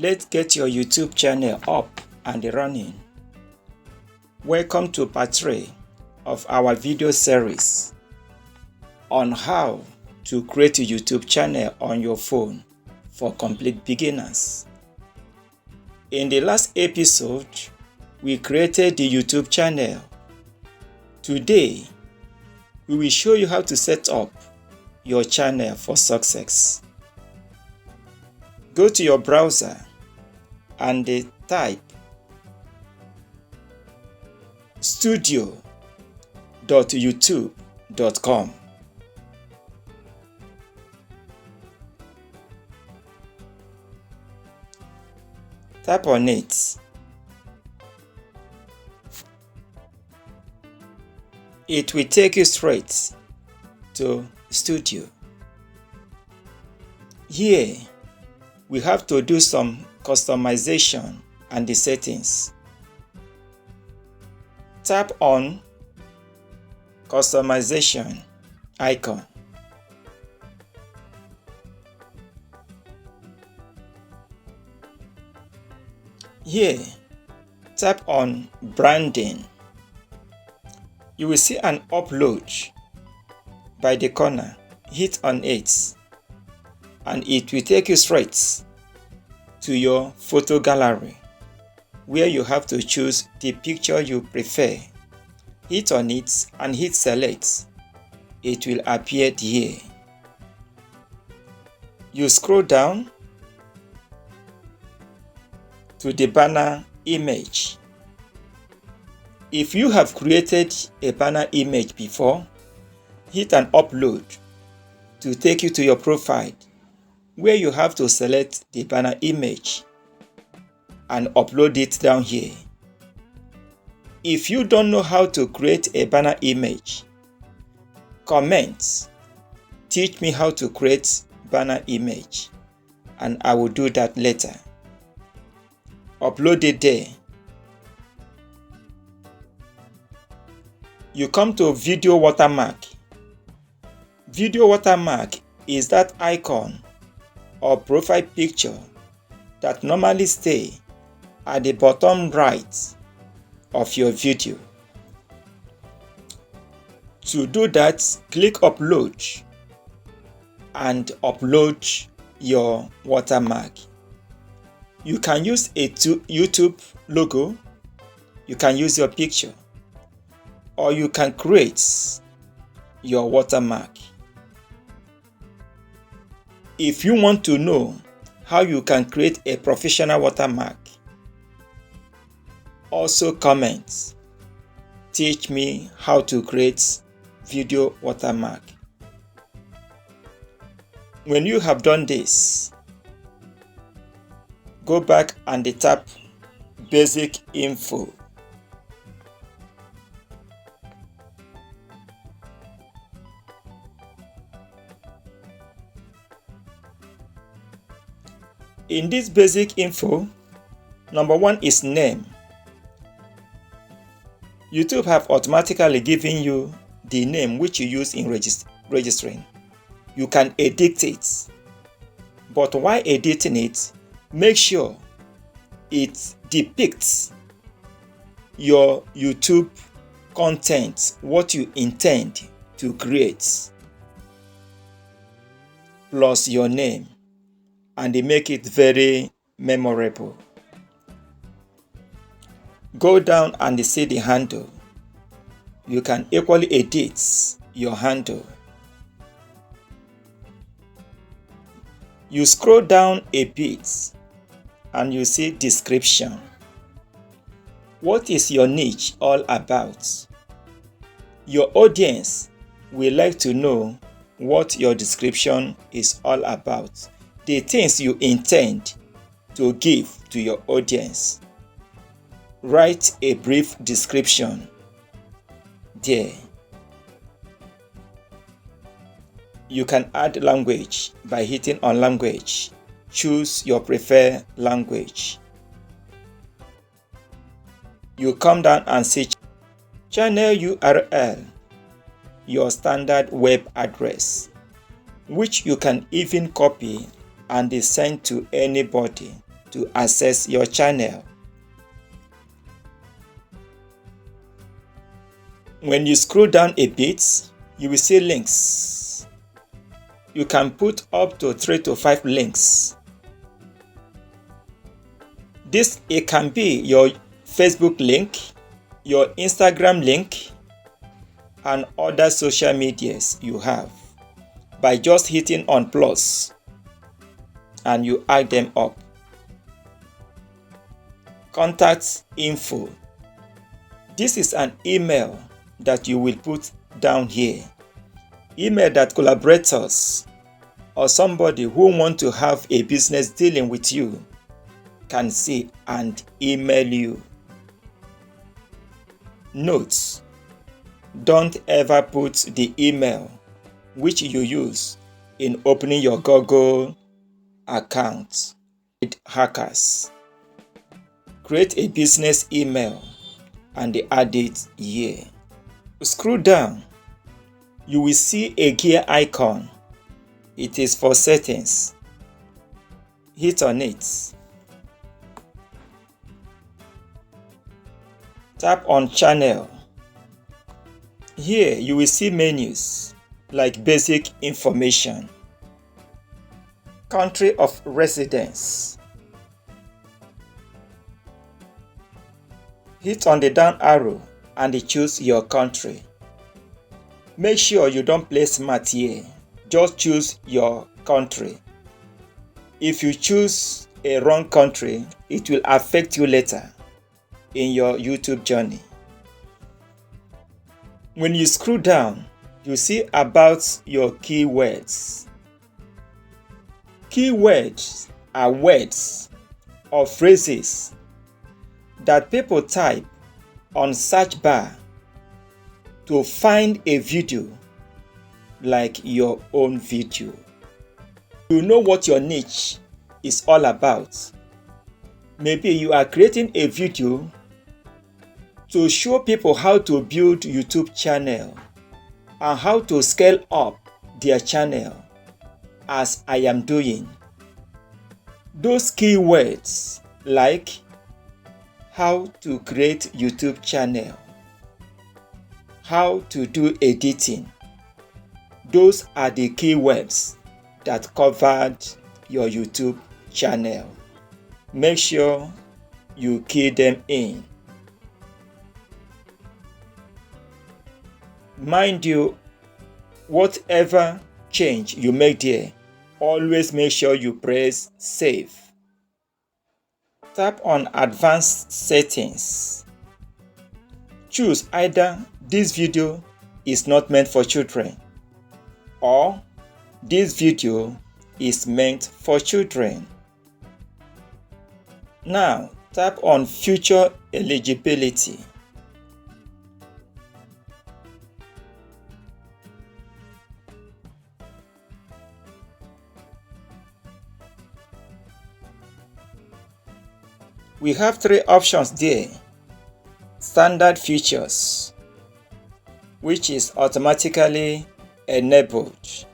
Let's get your YouTube channel up and running. Welcome to part 3 of our video series on how to create a YouTube channel on your phone for complete beginners. In the last episode, we created the YouTube channel. Today, we will show you how to set up your channel for success. Go to your browser and type studio.youtube.com. Tap on it. It will take you straight to Studio. Here, we have to do some customization and the settings. Tap on Customization icon. Here, tap on Branding. You will see an upload by the corner. Hit on it and it will take you straight to your photo gallery where you have to choose the picture you prefer. Hit on it and hit select. It will appear here. You scroll down to the banner image. If you have created a banner image before, hit an upload to take you to your profile where you have to select the banner image and upload it down here. If you don't know how to create a banner image, comment, teach me how to create banner image, and I will do that later. Upload it there. You come to video watermark. Video watermark is that icon or profile picture that normally stay at the bottom right of your video. To do that, click upload and upload your watermark. You can use a YouTube logo, you can use your picture, or you can create your watermark. If you want to know how you can create a professional watermark, also comment, teach me how to create video watermark. When you have done this, go back and tap basic info. In this basic info, number 1 is name. YouTube have automatically given you the name which you use in registering. You can edit it, but while editing it, make sure it depicts your YouTube content, what you intend to create, plus your name, and they make it very memorable. Go down and see the handle. You can equally edit your handle. You scroll down a bit and you see description. What is your niche all about? Your audience will like to know what your description is all about, the things you intend to give to your audience. Write a brief description there. You can add language by hitting on language. Choose your preferred language. You come down and see channel URL, your standard web address, which you can even copy and send to anybody to access your channel. When you scroll down a bit, you will see links. You can put up to 3 to 5 links. It can be your Facebook link, your Instagram link, and other social medias you have by just hitting on plus and you add them up. Contact info. This is an email that you will put down here. Email that collaborators or somebody who want to have a business dealing with you can see and email you. Notes: don't ever put the email which you use in opening your Google account with hackers. Create a business email and add it here. Scroll down. You will see a gear icon. It is for settings. Hit on it. Tap on channel. Here you will see menus like basic information, country of residence. Hit on the down arrow and choose your country. Make sure you don't place smart here. Just choose your country. If you choose a wrong country, it will affect you later in your YouTube journey. When you scroll down, you see about your keywords. Keywords are words or phrases that people type on search bar to find a video like your own video. You know what your niche is all about. Maybe you are creating a video to show people how to build YouTube channel and how to scale up their channel, as I am doing. Those keywords like how to create YouTube channel, how to do editing, those are the keywords that covered your YouTube channel. Make sure you key them in. Mind you, whatever change you make there, always make sure you press save. Tap on advanced settings. Choose either this video is not meant for children or this video is meant for children. Now tap on future eligibility. We have 3 options there. Standard features, which is automatically enabled.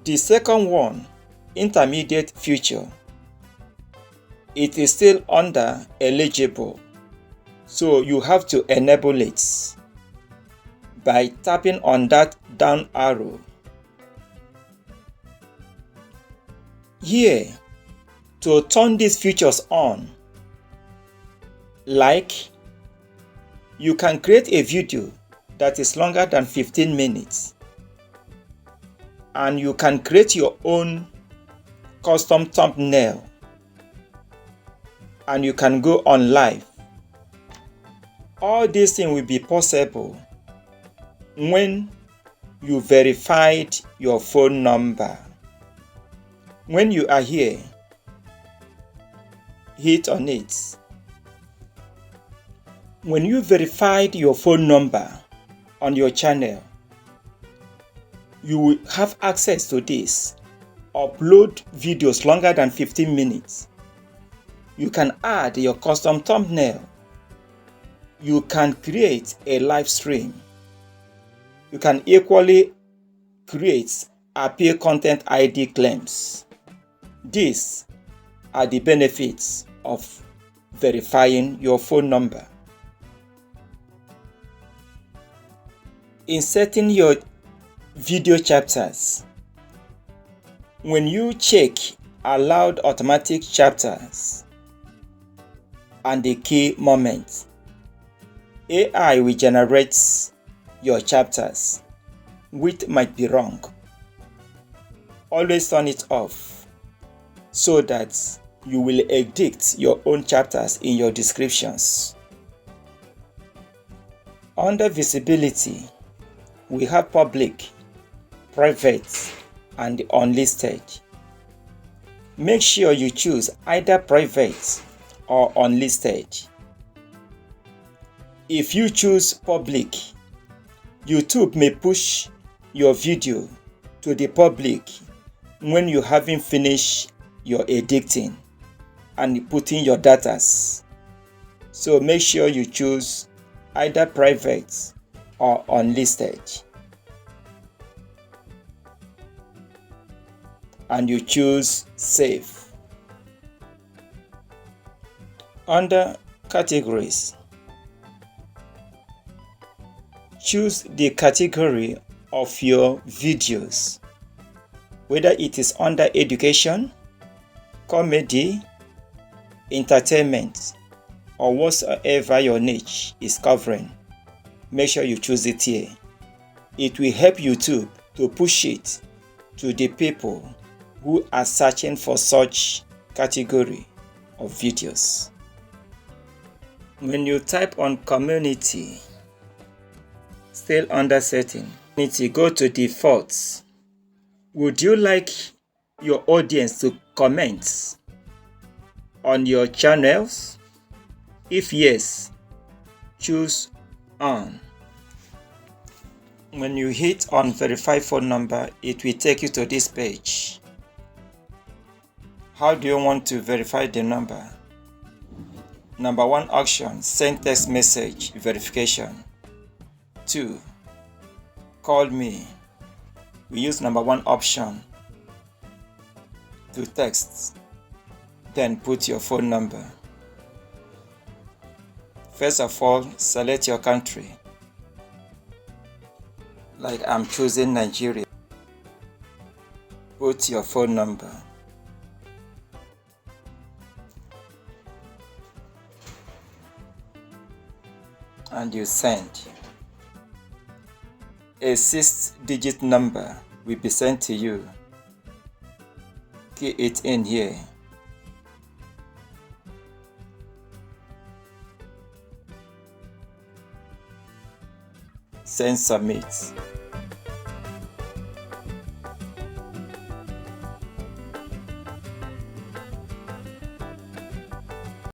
The second one, intermediate feature, it is still under eligible, so you have to enable it by tapping on that down arrow. Here, to turn these features on, like you can create a video that is longer than 15 minutes and you can create your own custom thumbnail and you can go on live. All these things will be possible when you verified your phone number. When you are here, hit on it. When you verified your phone number on your channel, you will have access to this. Upload videos longer than 15 minutes. You can add your custom thumbnail. You can create a live stream. You can equally create appeal content ID claims. These are the benefits of verifying your phone number. Inserting your video chapters. When you check allowed automatic chapters and the key moments, AI will generate your chapters, which might be wrong. Always turn it off so that you will edit your own chapters in your descriptions. Under visibility, we have public, private, and unlisted. Make sure you choose either private or unlisted. If you choose public, YouTube may push your video to the public when you haven't finished your editing and putting your datas. So make sure you choose either private or unlisted. And you choose save. Under categories, choose the category of your videos, whether it is under education, comedy, entertainment, or whatsoever your niche is covering. Make sure you choose it here. It will help YouTube to push it to the people who are searching for such category of videos. When you type on community, still under setting, go to defaults. Would you like your audience to comment on your channels? If yes, choose on. When you hit on verify phone number, it will take you to this page. How do you want to verify the number? Number 1 option, send text message verification. 2, call me. We use number 1 option to text, then put your phone number. First of all, select your country. Like I'm choosing Nigeria. Put your phone number. And you send. A 6-digit number will be sent to you. Key it in here. Send submit.